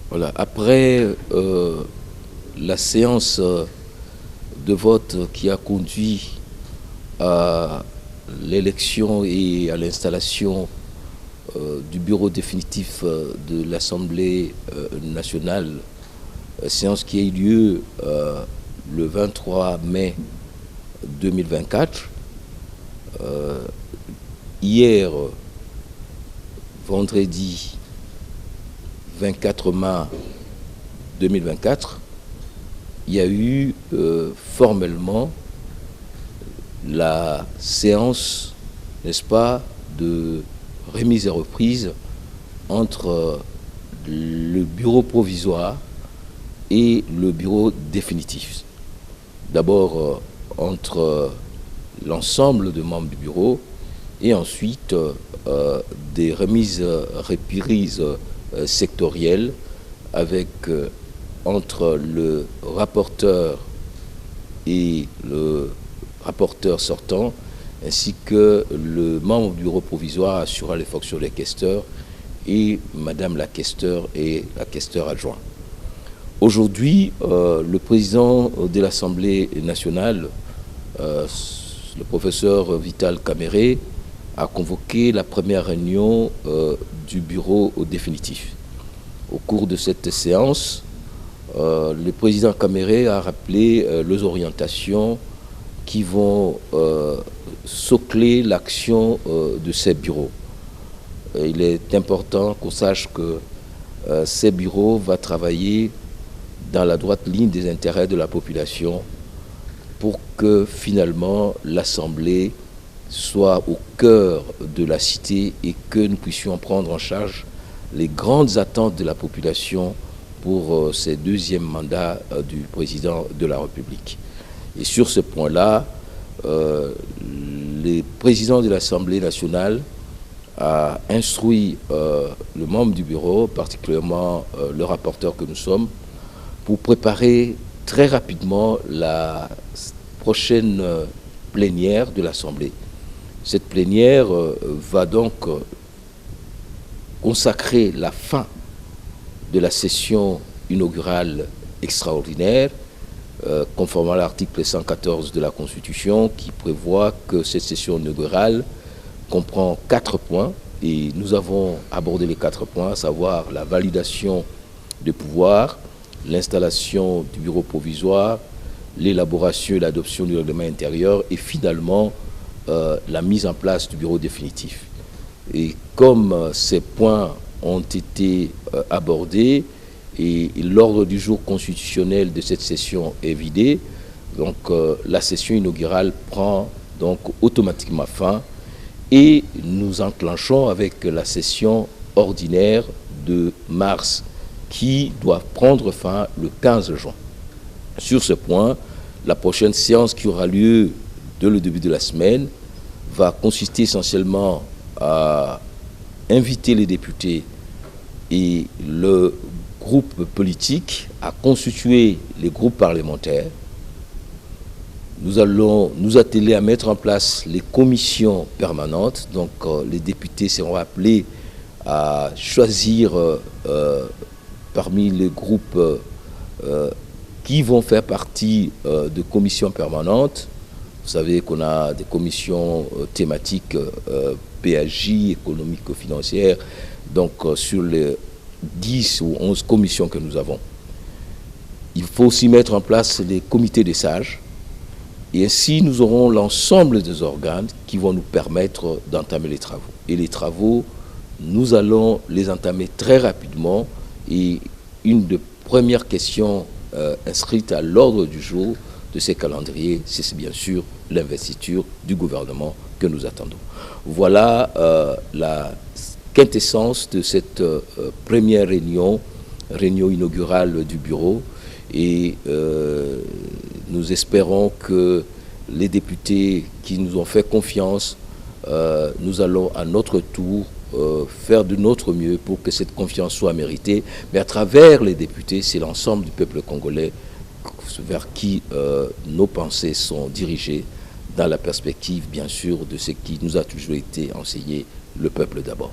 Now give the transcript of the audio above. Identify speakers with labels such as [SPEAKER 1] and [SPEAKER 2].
[SPEAKER 1] Voilà. Après la séance de vote qui a conduit à l'élection et à l'installation du bureau définitif de l'Assemblée nationale, séance qui a eu lieu le 23 mai 2024. Hier, vendredi 24 mars 2024, il y a eu formellement la séance, n'est-ce pas, de remise et reprise entre le bureau provisoire et le bureau définitif. D'abord entre l'ensemble des membres du bureau et ensuite des remises reprises sectorielles avec entre le rapporteur et le rapporteur sortant, ainsi que le membre du bureau provisoire assurant les fonctions des questeurs et Madame la questeur et la questeur adjoint. Aujourd'hui, le président de l'Assemblée nationale, le professeur Vital Kamerhe, a convoqué la première réunion du bureau définitif. Au cours de cette séance, le président Kamerhe a rappelé les orientations qui vont socler l'action de ces bureaux. Il est important qu'on sache que ces bureaux vont travailler dans la droite ligne des intérêts de la population pour que finalement l'Assemblée soit au cœur de la cité et que nous puissions prendre en charge les grandes attentes de la population pour ce deuxième mandat du président de la République. Et sur ce point-là, le président de l'Assemblée nationale a instruit le membre du bureau, particulièrement le rapporteur que nous sommes, pour préparer très rapidement la prochaine plénière de l'Assemblée. Cette plénière va donc consacrer la fin de la session inaugurale extraordinaire, conformément à l'article 114 de la Constitution, qui prévoit que cette session inaugurale comprend 4 points, et nous avons abordé les 4 points, à savoir la validation des pouvoirs, l'installation du bureau provisoire, l'élaboration et l'adoption du règlement intérieur et finalement la mise en place du bureau définitif. Et comme ces points ont été abordés et l'ordre du jour constitutionnel de cette session est vidé, donc la session inaugurale prend donc automatiquement fin et nous enclenchons avec la session ordinaire de mars qui doit prendre fin le 15 juin. Sur ce point, la prochaine séance qui aura lieu dès le début de la semaine va consister essentiellement à inviter les députés et le groupe politique à constituer les groupes parlementaires. Nous allons nous atteler à mettre en place les commissions permanentes. Donc les députés seront appelés à choisir parmi les groupes qui vont faire partie de commissions permanentes. Vous savez qu'on a des commissions thématiques PAJ, économico-financières, donc sur les 10 ou 11 commissions que nous avons. Il faut aussi mettre en place les comités des sages, et ainsi nous aurons l'ensemble des organes qui vont nous permettre d'entamer les travaux. Et les travaux, nous allons les entamer très rapidement, et une des premières questions inscrites à l'ordre du jour de ces calendriers, c'est bien sûr l'investiture du gouvernement que nous attendons. Voilà la quintessence de cette première réunion inaugurale du bureau, et nous espérons que les députés qui nous ont fait confiance, nous allons à notre tour faire de notre mieux pour que cette confiance soit méritée, mais à travers les députés, c'est l'ensemble du peuple congolais vers qui nos pensées sont dirigées dans la perspective, bien sûr, de ce qui nous a toujours été enseigné, le peuple d'abord.